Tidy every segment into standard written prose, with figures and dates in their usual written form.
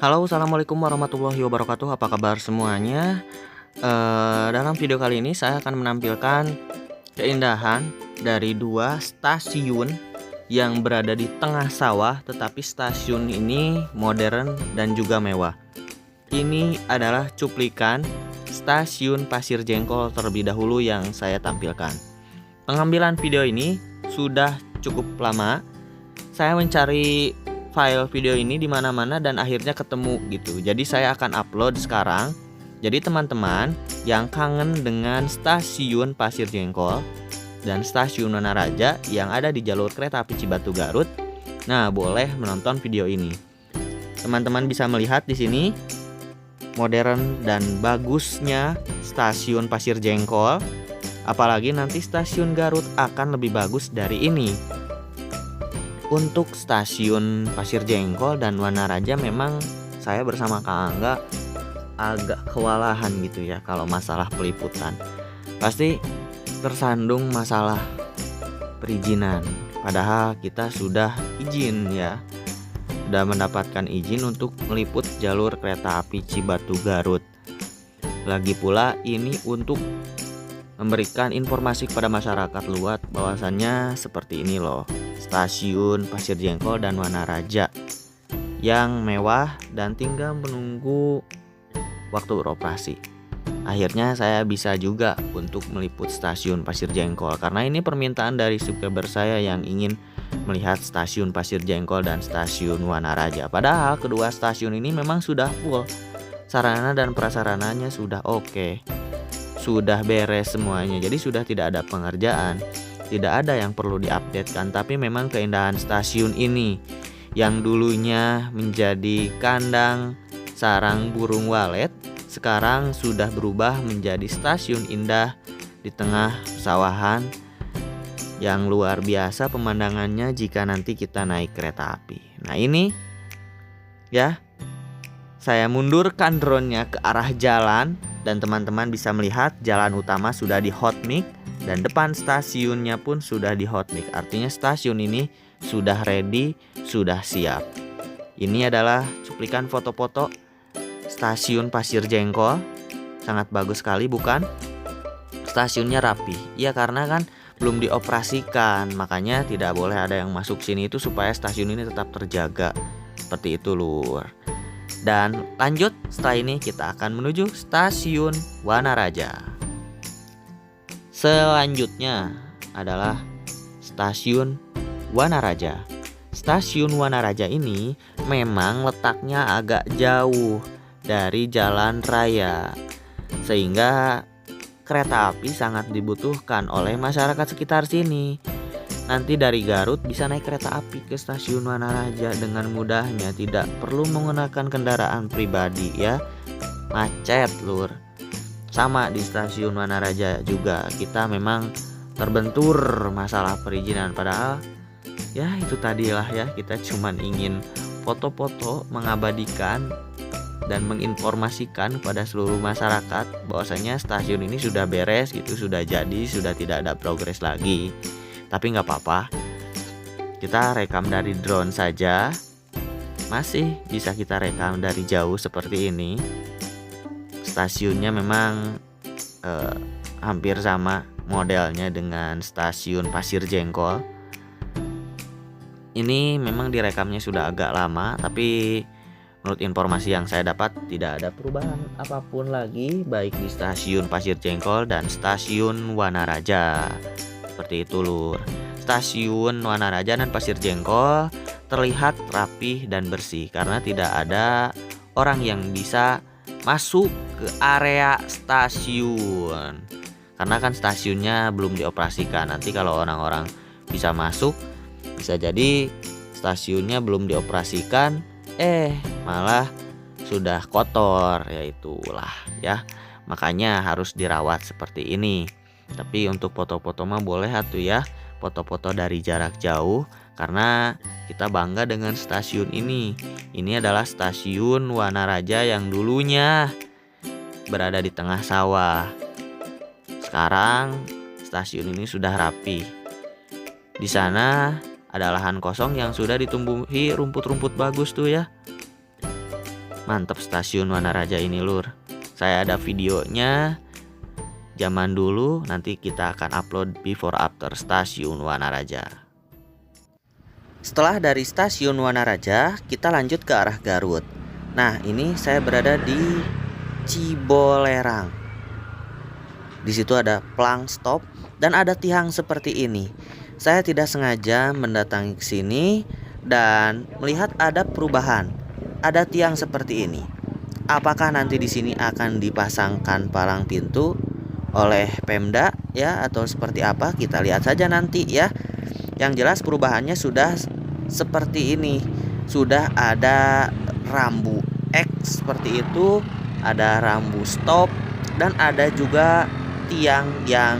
Halo, assalamualaikum warahmatullahi wabarakatuh. Apa kabar semuanya? Dalam video kali ini saya akan menampilkan keindahan dari dua stasiun yang berada di tengah sawah, tetapi stasiun ini modern dan juga mewah. Ini adalah cuplikan stasiun Pasir Jengkol terlebih dahulu yang saya tampilkan. Pengambilan video ini sudah cukup lama. Saya mencari file video ini di mana-mana dan akhirnya ketemu gitu. Jadi saya akan upload sekarang. Jadi teman-teman yang kangen dengan stasiun Pasir Jengkol dan stasiun Wanaraja yang ada di jalur kereta api Cibatu Garut, nah boleh menonton video ini. Teman-teman bisa melihat di sini modern dan bagusnya stasiun Pasir Jengkol. Apalagi nanti stasiun Garut akan lebih bagus dari ini. Untuk stasiun Pasir Jengkol dan Wanaraja memang saya bersama Kak Angga agak kewalahan gitu ya kalau masalah peliputan. Pasti tersandung masalah perizinan. Padahal kita sudah izin ya. Sudah mendapatkan izin untuk meliput jalur kereta api Cibatu Garut. Lagi pula ini untuk memberikan informasi kepada masyarakat luas bahwasannya seperti ini loh, stasiun Pasir Jengkol dan Wanaraja yang mewah dan tinggal menunggu waktu beroperasi. Akhirnya saya bisa juga untuk meliput stasiun Pasir Jengkol karena ini permintaan dari subscriber saya yang ingin melihat stasiun Pasir Jengkol dan stasiun Wanaraja. Padahal kedua stasiun ini memang sudah full, sarana dan prasarananya sudah oke. Sudah beres semuanya, jadi sudah tidak ada pengerjaan, tidak ada yang perlu diupdatekan. Tapi memang keindahan stasiun ini yang dulunya menjadi kandang sarang burung walet, sekarang sudah berubah menjadi stasiun indah di tengah pesawahan yang luar biasa pemandangannya jika nanti kita naik kereta api. Nah ini ya, saya mundurkan drone-nya ke arah jalan dan teman-teman bisa melihat jalan utama sudah di hot mix dan depan stasiunnya pun sudah di hot mix. Artinya stasiun ini sudah ready, sudah siap. Ini adalah cuplikan foto-foto stasiun Pasir Jengkol. Sangat bagus sekali bukan? Stasiunnya rapi. Ya karena kan belum dioperasikan, makanya tidak boleh ada yang masuk sini itu supaya stasiun ini tetap terjaga. Seperti itu lur. Dan lanjut setelah ini kita akan menuju stasiun Wanaraja. Selanjutnya adalah stasiun Wanaraja. Stasiun Wanaraja ini memang letaknya agak jauh dari jalan raya, sehingga kereta api sangat dibutuhkan oleh masyarakat sekitar sini. Nanti dari Garut bisa naik kereta api ke stasiun Wanaraja dengan mudahnya, tidak perlu menggunakan kendaraan pribadi ya. Macet lur. Sama di stasiun Wanaraja juga kita memang terbentur masalah perizinan, padahal ya itu tadilah ya, kita cuman ingin foto-foto mengabadikan dan menginformasikan kepada seluruh masyarakat bahwasanya stasiun ini sudah beres gitu, sudah jadi, sudah tidak ada progres lagi. Tapi nggak apa-apa, kita rekam dari drone saja, masih bisa kita rekam dari jauh seperti ini. Stasiunnya memang hampir sama modelnya dengan stasiun Pasir Jengkol. Ini memang direkamnya sudah agak lama, tapi menurut informasi yang saya dapat tidak ada perubahan apapun lagi baik di stasiun Pasir Jengkol dan stasiun Wanaraja. Seperti itu lur. Stasiun Wanaraja dan Pasir Jengkol terlihat rapih dan bersih karena tidak ada orang yang bisa masuk ke area stasiun. Karena kan stasiunnya belum dioperasikan. Nanti kalau orang-orang bisa masuk, bisa jadi stasiunnya belum dioperasikan, malah sudah kotor, yaitulah ya. Makanya harus dirawat seperti ini. Tapi untuk foto-foto mah boleh atuh ya, foto-foto dari jarak jauh karena kita bangga dengan stasiun ini. Ini adalah stasiun Wanaraja yang dulunya berada di tengah sawah. Sekarang stasiun ini sudah rapi. Di sana ada lahan kosong yang sudah ditumbuhi rumput-rumput bagus tuh ya. Mantap stasiun Wanaraja ini lur. Saya ada videonya zaman dulu, nanti kita akan upload before after stasiun Wanaraja. Setelah dari stasiun Wanaraja, kita lanjut ke arah Garut. Nah, ini saya berada di Cibolerang. Di situ ada plang stop dan ada tiang seperti ini. Saya tidak sengaja mendatangi ke sini dan melihat ada perubahan. Ada tiang seperti ini. Apakah nanti di sini akan dipasangkan palang pintu oleh Pemda ya, atau seperti apa? Kita lihat saja nanti ya. Yang jelas perubahannya sudah seperti ini. Sudah ada rambu X seperti itu, ada rambu stop, dan ada juga tiang yang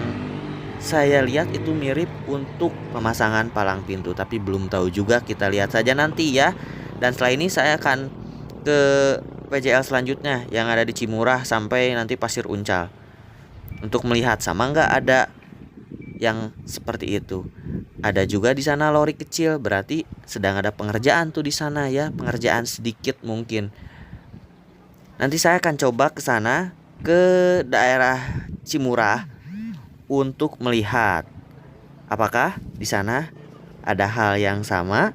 saya lihat itu mirip untuk pemasangan palang pintu, tapi belum tahu juga, kita lihat saja nanti ya. Dan setelah ini saya akan ke PJL selanjutnya yang ada di Cimurah sampai nanti Pasir Uncal untuk melihat sama nggak ada yang seperti itu. Ada juga di sana lori kecil, berarti sedang ada pengerjaan tuh di sana ya, pengerjaan sedikit mungkin. Nanti saya akan coba ke sana, ke daerah Cimurah untuk melihat apakah di sana ada hal yang sama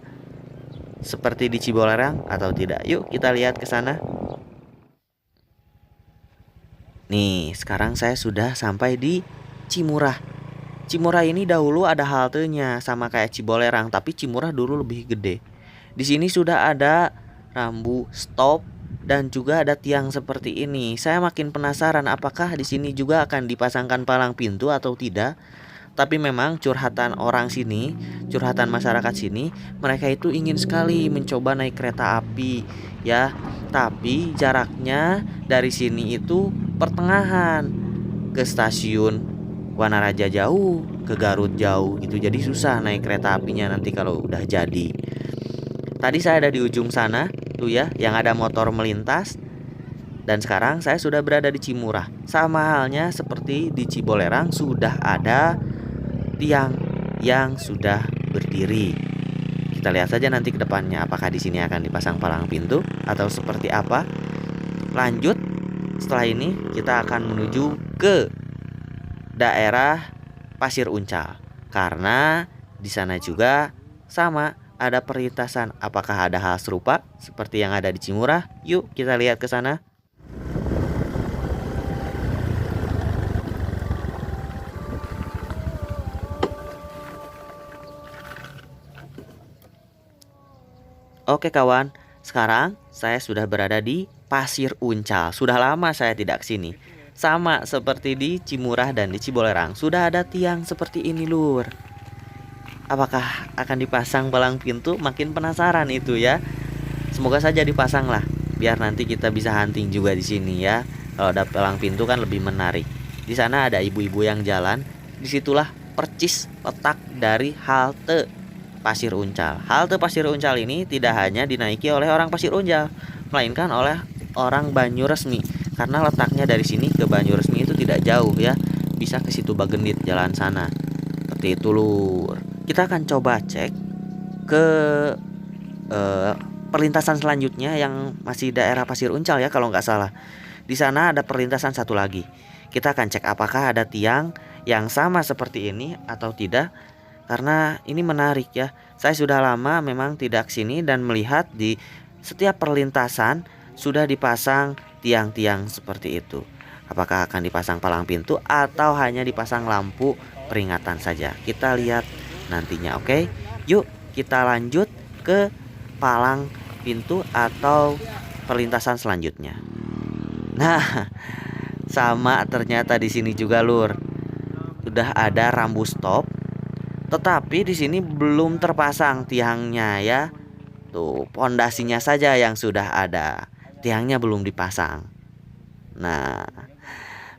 seperti di Cibolerang atau tidak. Yuk kita lihat ke sana. Nih, sekarang saya sudah sampai di Cimurah. Cimurah ini dahulu ada haltenya sama kayak Cibolerang, tapi Cimurah dulu lebih gede. Di sini sudah ada rambu stop dan juga ada tiang seperti ini. Saya makin penasaran apakah di sini juga akan dipasangkan palang pintu atau tidak. Tapi memang curhatan orang sini, curhatan masyarakat sini, mereka itu ingin sekali mencoba naik kereta api ya. Tapi jaraknya dari sini itu pertengahan, ke stasiun Wanaraja jauh, ke Garut jauh gitu. Jadi susah naik kereta apinya nanti kalau udah jadi. Tadi saya ada di ujung sana tuh ya, yang ada motor melintas. Dan sekarang saya sudah berada di Cimurah. Sama halnya seperti di Cibolerang, sudah ada tiang yang sudah berdiri. Kita lihat saja nanti ke depannya apakah di sini akan dipasang palang pintu atau seperti apa. Lanjut, setelah ini kita akan menuju ke daerah Pasir Uncal karena di sana juga sama ada perlintasan. Apakah ada hal serupa seperti yang ada di Cimurah? Yuk kita lihat ke sana. Oke kawan, sekarang saya sudah berada di Pasir Uncal. Sudah lama saya tidak kesini. Sama seperti di Cimurah dan di Cibolerang, sudah ada tiang seperti ini lur. Apakah akan dipasang palang pintu? Makin penasaran itu ya. Semoga saja dipasang lah, biar nanti kita bisa hunting juga di sini ya. Kalau ada palang pintu kan lebih menarik. Di sana ada ibu-ibu yang jalan. Disitulah percis letak dari halte Pasir Uncal. Halte Pasir Uncal ini tidak hanya dinaiki oleh orang Pasir Uncal, melainkan oleh orang Banyuresmi. Karena letaknya dari sini ke Banyuresmi itu tidak jauh ya. Bisa ke situ Bagendit jalan sana. Seperti itu lur. Kita akan coba cek ke perlintasan selanjutnya yang masih daerah Pasir Uncal ya kalau nggak salah. Di sana ada perlintasan satu lagi. Kita akan cek apakah ada tiang yang sama seperti ini atau tidak. Karena ini menarik ya. Saya sudah lama memang tidak sini dan melihat di setiap perlintasan sudah dipasang tiang-tiang seperti itu. Apakah akan dipasang palang pintu atau hanya dipasang lampu peringatan saja? Kita lihat nantinya, oke? Yuk kita lanjut ke palang pintu atau perlintasan selanjutnya. Nah, sama ternyata di sini juga lur. Sudah ada rambu stop. Tetapi di sini belum terpasang tiangnya ya. Tuh, pondasinya saja yang sudah ada. Tiangnya belum dipasang. Nah,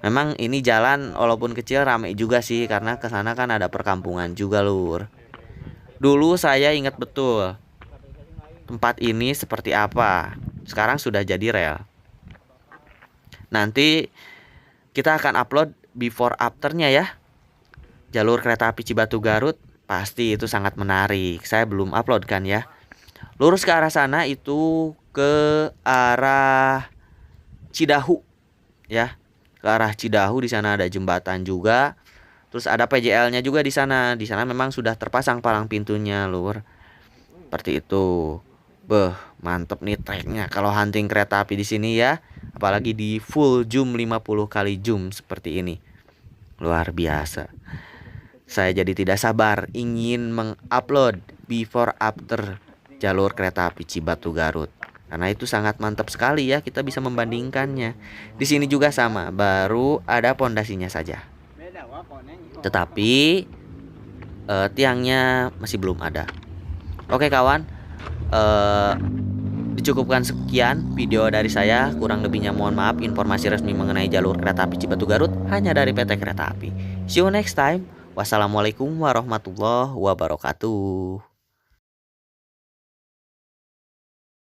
memang ini jalan walaupun kecil ramai juga sih karena ke sana kan ada perkampungan juga lur. Dulu saya ingat betul tempat ini seperti apa. Sekarang sudah jadi rel. Nanti kita akan upload before afternya ya. Jalur kereta api Cibatu Garut pasti itu sangat menarik. Saya belum upload kan ya. Lurus ke arah sana itu ke ke arah Cidahu ya. Ke arah Cidahu, di sana ada jembatan juga. Terus ada PJL-nya juga di sana. Di sana memang sudah terpasang palang pintunya, Lur. Seperti itu. Beh, mantep nih treknya kalau hunting kereta api di sini ya. Apalagi di full zoom 50 kali zoom seperti ini. Luar biasa. Saya jadi tidak sabar ingin mengupload before after jalur kereta api Cibatu Garut. Karena itu sangat mantap sekali ya, kita bisa membandingkannya. Di sini juga sama, baru ada pondasinya saja. Tetapi tiangnya masih belum ada. Oke kawan, dicukupkan sekian video dari saya. Kurang lebihnya mohon maaf. Informasi resmi mengenai jalur kereta api Cibatu Garut hanya dari PT Kereta Api. See you next time. Wassalamualaikum warahmatullahi wabarakatuh.